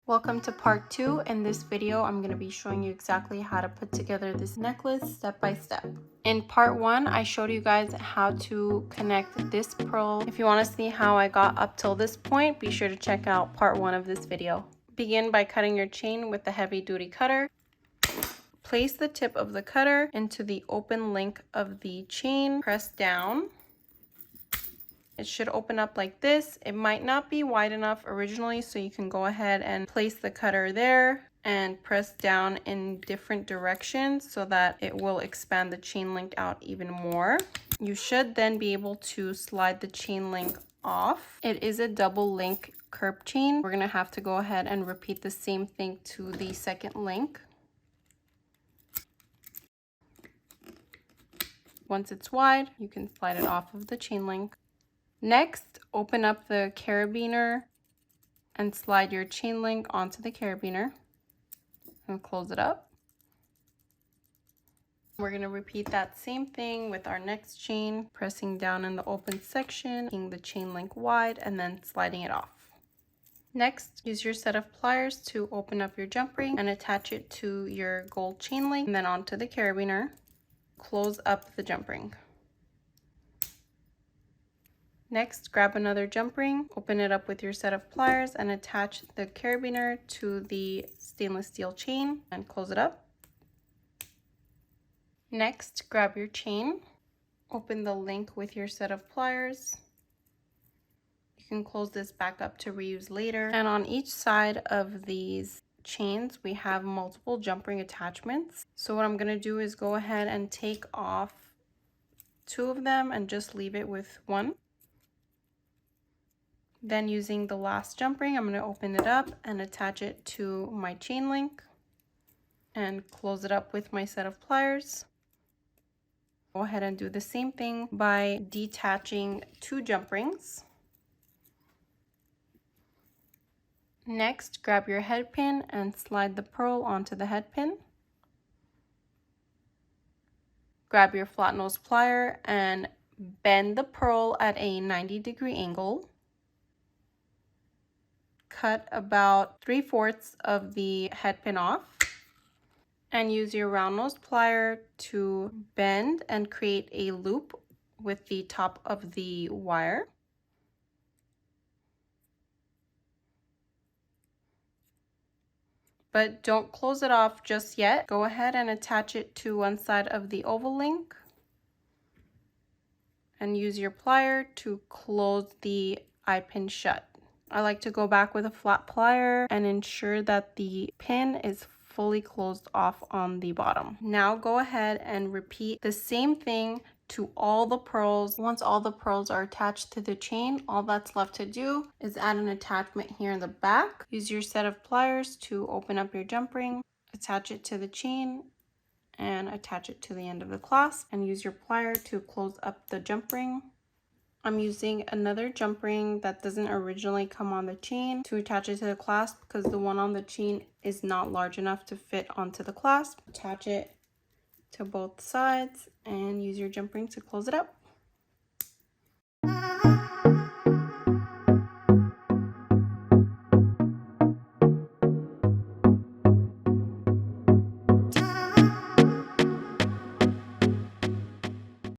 Welcome to part 2. In this video, I'm going to be showing you exactly how to put together this necklace step by step. In part 1, I showed you guys how to connect this pearl. If you want to see how I got up till this point, be sure to check out part 1 of this video. Begin by cutting your chain with the heavy duty cutter. Place the tip of the cutter into the open link of the chain. Press down. It should open up like this. It might not be wide enough originally, so you can go ahead and place the cutter there and press down in different directions so that it will expand the chain link out even more. You should then be able to slide the chain link off. It is a double link curb chain. We're gonna have to go ahead and repeat the same thing to the second link. Once it's wide, you can slide it off of the chain link. Next, open up the carabiner and slide your chain link onto the carabiner and close it up. We're going to repeat that same thing with our next chain, pressing down in the open section, making the chain link wide, and then sliding it off. Next, use your set of pliers to open up your jump ring and attach it to your gold chain link and then onto the carabiner. Close up the jump ring. Next, grab another jump ring, open it up with your set of pliers and attach the carabiner to the stainless steel chain and close it up. Next, grab your chain, open the link with your set of pliers. You can close this back up to reuse later. And on each side of these chains, we have multiple jump ring attachments. So what I'm going to do is go ahead and take off 2 of them and just leave it with 1. Then using the last jump ring, I'm going to open it up and attach it to my chain link and close it up with my set of pliers. Go ahead and do the same thing by detaching 2 jump rings. Next, grab your head pin and slide the pearl onto the head pin. Grab your flat nose plier and bend the pearl at a 90-degree angle. Cut about 3/4 of the head pin off and use your round nose plier to bend and create a loop with the top of the wire. But don't close it off just yet. Go ahead and attach it to one side of the oval link and use your plier to close the eye pin shut. I like to go back with a flat plier and ensure that the pin is fully closed off on the bottom. Now go ahead and repeat the same thing to all the pearls. Once all the pearls are attached to the chain, all that's left to do is add an attachment here in the back. Use your set of pliers to open up your jump ring, attach it to the chain, and attach it to the end of the clasp, and use your plier to close up the jump ring. I'm using another jump ring that doesn't originally come on the chain to attach it to the clasp because the one on the chain is not large enough to fit onto the clasp. Attach it to both sides and use your jump ring to close it up.